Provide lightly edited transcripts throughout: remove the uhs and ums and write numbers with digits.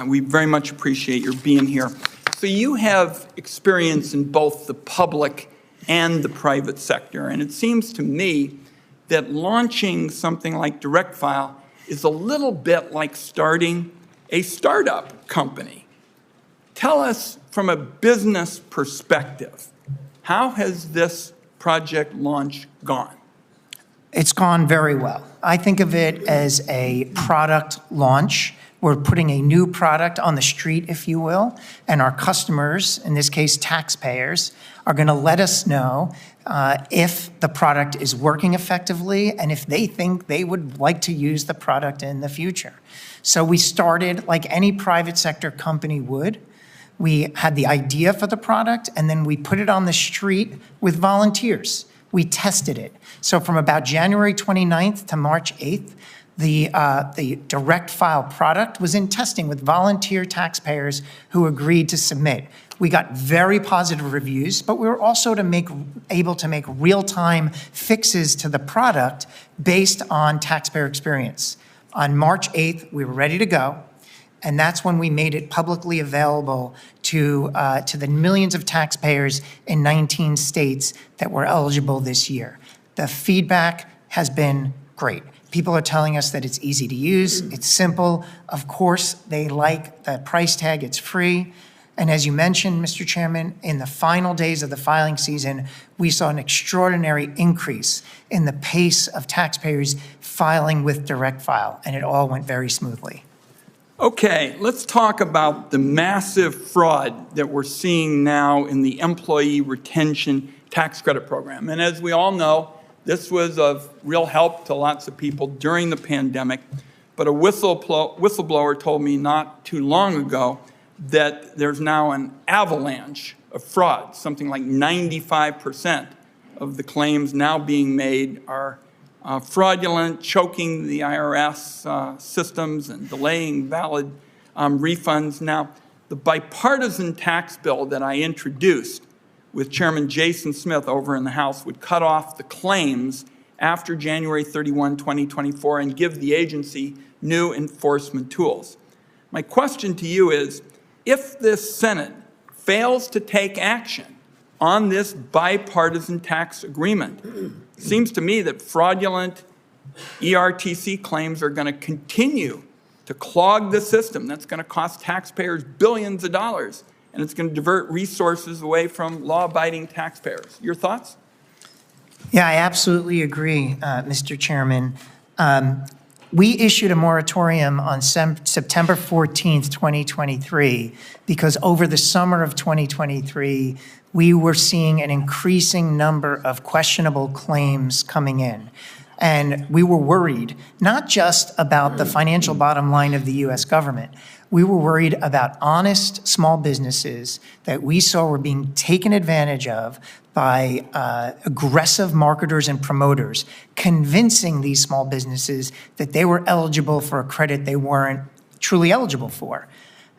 We very much appreciate your being here. So you have experience in both the public and the private sector, and it seems to me that launching something like Direct File is a little bit like starting a startup company. Tell us from a business perspective, how has this project launch gone? It's gone very well. I think of it as a product launch. We're putting a new product on the street, if you will, and our customers, in this case taxpayers, are going to let us know if the product is working effectively and if they think they would like to use the product in the future. So we started like any private sector company would. We had the idea for the product, and then we put it on the street with volunteers. We tested it. So from about January 29th to March 8th, the Direct File product was in testing with volunteer taxpayers who agreed to submit. We got very positive reviews, but we were also able to make real-time fixes to the product based on taxpayer experience. On March 8th, we were ready to go, and that's when we made it publicly available to the millions of taxpayers in 19 states that were eligible this year. The feedback has been great. People are telling us that it's easy to use, it's simple. Of course, they like the price tag, it's free. And as you mentioned, Mr. Chairman, in the final days of the filing season, we saw an extraordinary increase in the pace of taxpayers filing with Direct File, and it all went very smoothly. Okay, let's talk about the massive fraud that we're seeing now in the Employee Retention Tax Credit Program. And as we all know, this was of real help to lots of people during the pandemic, but a whistleblower told me not too long ago that there's now an avalanche of fraud. Something like 95% of the claims now being made are fraudulent, choking the IRS systems and delaying valid refunds. Now, the bipartisan tax bill that I introduced with Chairman Jason Smith over in the House would cut off the claims after January 31, 2024 and give the agency new enforcement tools. My question to you is, if this Senate fails to take action on this bipartisan tax agreement, it seems to me that fraudulent ERTC claims are going to continue to clog the system. That's going to cost taxpayers billions of dollars, and it's going to divert resources away from law-abiding taxpayers. Your thoughts? Yeah, I absolutely agree, Mr. Chairman. We issued a moratorium on September 14th, 2023, because over the summer of 2023, we were seeing an increasing number of questionable claims coming in. And we were worried, not just about the financial bottom line of the U.S. government. We were worried about honest small businesses that we saw were being taken advantage of by aggressive marketers and promoters, convincing these small businesses that they were eligible for a credit they weren't truly eligible for.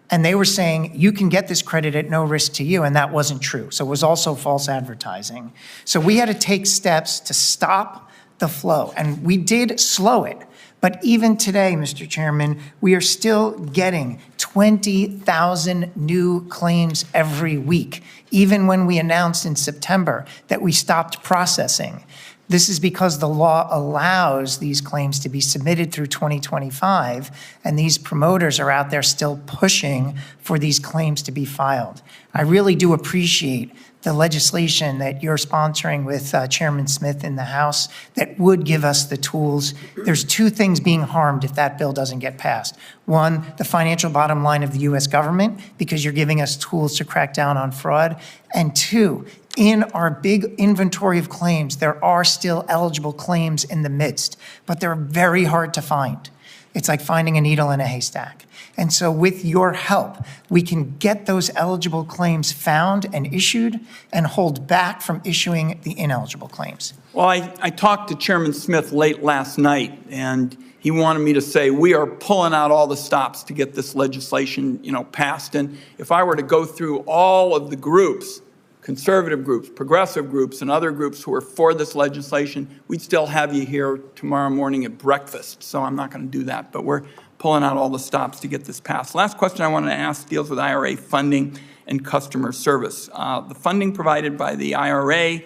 And they were saying, you can get this credit at no risk to you, and that wasn't true. So it was also false advertising. So we had to take steps to stop the flow, and we did slow it. But even today, Mr. Chairman, we are still getting 20,000 new claims every week, even when we announced in September that we stopped processing. This is because the law allows these claims to be submitted through 2025, and these promoters are out there still pushing for these claims to be filed. I really do appreciate the legislation that you're sponsoring with Chairman Smith in the House that would give us the tools. There's two things being harmed if that bill doesn't get passed. One, the financial bottom line of the U.S. government, because you're giving us tools to crack down on fraud. And two, in our big inventory of claims, there are still eligible claims in the midst, but they're very hard to find. It's like finding a needle in a haystack. And so with your help, we can get those eligible claims found and issued and hold back from issuing the ineligible claims. Well, I talked to Chairman Smith late last night, and he wanted me to say, we are pulling out all the stops to get this legislation, passed. And if I were to go through all of the groups, conservative groups, progressive groups, and other groups who are for this legislation, we'd still have you here tomorrow morning at breakfast. So I'm not going to do that. But we're pulling out all the stops to get this passed. Last question I want to ask deals with IRA funding and customer service. The funding provided by the IRA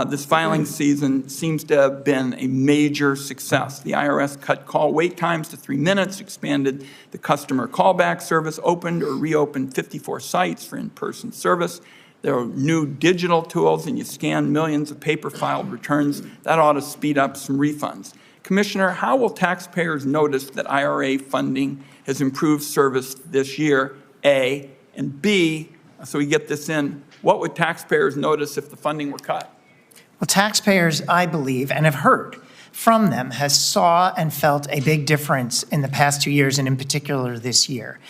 this filing season seems to have been a major success. The IRS cut call wait times to 3 minutes, expanded the customer callback service, opened or reopened 54 sites for in-person service. There are new digital tools, and you scan millions of paper-filed returns. That ought to speed up some refunds. Commissioner, how will taxpayers notice that IRA funding has improved service this year, A? And B, so we get this in, what would taxpayers notice if the funding were cut? Well, taxpayers, I believe, and have heard from them, has saw and felt a big difference in the past 2 years, and in particular this year.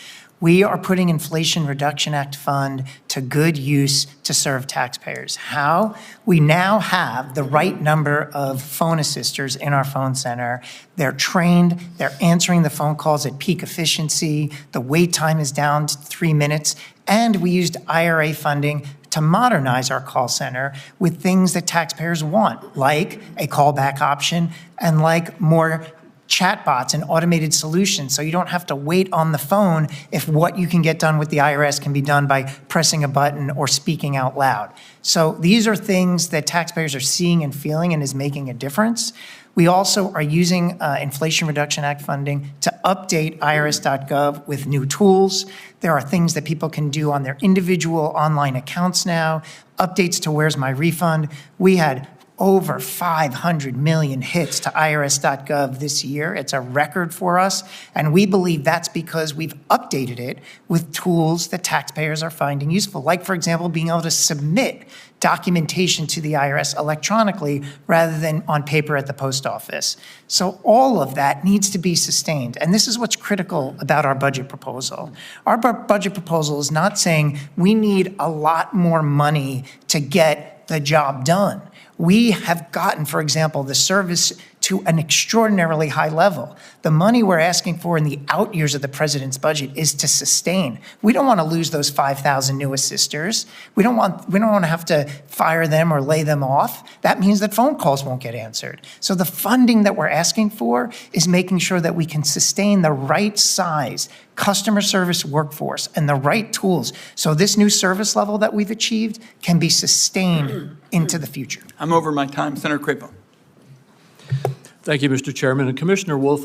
We are putting Inflation Reduction Act fund to good use to serve taxpayers. How? We now have the right number of phone assisters in our phone center. They're trained, they're answering the phone calls at peak efficiency, the wait time is down to 3 minutes, and we used IRA funding to modernize our call center with things that taxpayers want, like a callback option and like more chatbots and automated solutions, so you don't have to wait on the phone if what you can get done with the IRS can be done by pressing a button or speaking out loud. So these are things that taxpayers are seeing and feeling and is making a difference. We also are using Inflation Reduction Act funding to update irs.gov with new tools. There are things that people can do on their individual online accounts now, updates to Where's My Refund. We had over 500 million hits to irs.gov this year. It's a record for us, and we believe that's because we've updated it with tools that taxpayers are finding useful, like, for example, being able to submit documentation to the IRS electronically rather than on paper at the post office. So all of that needs to be sustained, and this is what's critical about our budget proposal. Our budget proposal is not saying we need a lot more money to get the job done. We have gotten, for example, the service to an extraordinarily high level. The money we're asking for in the out years of the president's budget is to sustain. We don't want to lose those 5,000 new assisters. We don't want to have to fire them or lay them off. That means that phone calls won't get answered. So the funding that we're asking for is making sure that we can sustain the right size customer service workforce and the right tools, so this new service level that we've achieved can be sustained into the future. I'm over my time. Senator Crapo. Thank you, Mr. Chairman. And Commissioner Wolf,